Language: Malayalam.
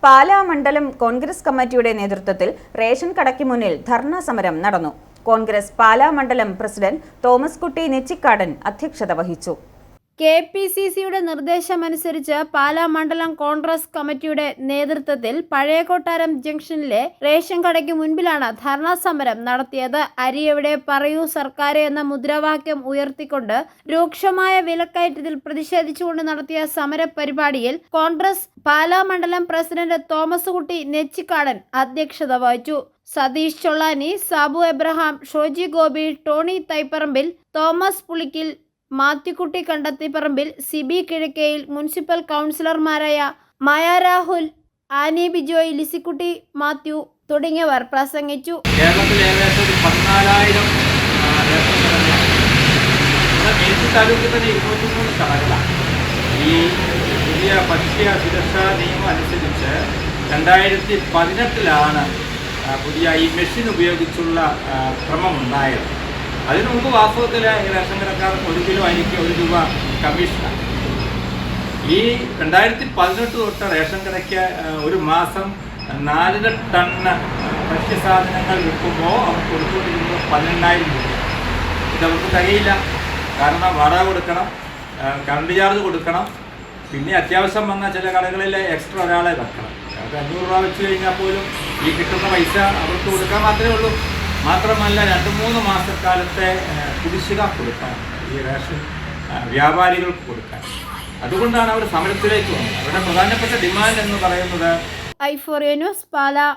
പാലാ മണ്ഡലം കോൺഗ്രസ് കമ്മിറ്റിയുടെ നേതൃത്വത്തിൽ റേഷൻ കടയ്ക്ക് മുന്നിൽ ധർണാ സമരം നടന്നു. കോൺഗ്രസ് പാലാ മണ്ഡലം പ്രസിഡന്റ് തോമസ് കുട്ടി നെച്ചിക്കാടൻ അധ്യക്ഷത വഹിച്ചു. KPCCയുടെ നിർദ്ദേശമനുസരിച്ച് പാലാ മണ്ഡലം കോൺഗ്രസ് കമ്മിറ്റിയുടെ നേതൃത്വത്തിൽ പഴയ കൊട്ടാരം ജംഗ്ഷനിലെ റേഷൻ കടയ്ക്ക് മുൻപിലാണ് ധർണാ സമരം നടത്തിയത്. അരി എവിടെ പറയൂ സർക്കാരെ എന്ന മുദ്രാവാക്യം ഉയർത്തിക്കൊണ്ട് രൂക്ഷമായ വിലക്കയറ്റത്തിൽ പ്രതിഷേധിച്ചുകൊണ്ട് നടത്തിയ സമര പരിപാടിയിൽ കോൺഗ്രസ് പാലാ മണ്ഡലം പ്രസിഡന്റ് തോമസ് കുട്ടി നെച്ചിക്കാടൻ അധ്യക്ഷത വഹിച്ചു. സതീഷ് ചൊള്ളാനി, സാബു എബ്രഹാം, ഷോജി ഗോപി, ടോണി തൈപ്പറമ്പിൽ, തോമസ് പുളിക്കിൽ, മാത്യുക്കുട്ടി കണ്ടത്തിപ്പറമ്പിൽ, സിബി കിഴക്കയിൽ, മുനിസിപ്പൽ കൗൺസിലർമാരായ മായ രാഹുൽ, ആനി ബിജോയ്, ലിസിക്കുട്ടി മാത്യു തുടങ്ങിയവർ പ്രസംഗിച്ചു. കേരളത്തിൽ ഏകദേശം 14,000 താലൂക്കിൽ തന്നെ 23 കടകളാണ്. ഈ പുതിയ ഭക്ഷ്യ സുരക്ഷാ നിയമം അനുസരിച്ച് 2018 പുതിയ ഈ മെഷീൻ ഉപയോഗിച്ചുള്ള ക്രമമുണ്ടായത്. അതിനു മുമ്പ് വാസ്തവത്തിൽ റേഷൻ കടക്കാർക്ക് 1 കിലോ അരിക്ക് 1 രൂപ കമ്മീഷനാണ്. ഈ 2018 തൊട്ട് റേഷൻ കടയ്ക്ക് ഒരു മാസം 4 ടണ്ണ് ഭക്ഷ്യസാധനങ്ങൾ വിൽക്കുമ്പോൾ അവർ കൊടുത്തുകൊണ്ടിരുന്നത് 18,000 രൂപ. ഇതവർക്ക് തികയില്ല. കാരണം വാടക കൊടുക്കണം, കറണ്ട് ചാർജ് കൊടുക്കണം, പിന്നെ അത്യാവശ്യം വന്ന ചില കടകളിൽ എക്സ്ട്രാ ഒരാളെ വെക്കണം. അവർക്ക് 500 രൂപ വെച്ച് കഴിഞ്ഞാൽ പോലും ഈ കിട്ടുന്ന പൈസ അവർക്ക് കൊടുക്കാൻ മാത്രമേ ഉള്ളൂ. മാത്രമല്ല 2-3 മാസക്കാലത്തെ കുടിശ്ശിക കൊടുക്കാൻ ഈ റേഷൻ വ്യാപാരികൾക്ക് കൊടുക്കാൻ. അതുകൊണ്ടാണ് അവർ സമരത്തിലേക്ക് വന്നത്. അവരുടെ പ്രധാനപ്പെട്ട ഡിമാൻഡ് എന്ന് പറയുന്നത്. i4A news Pala.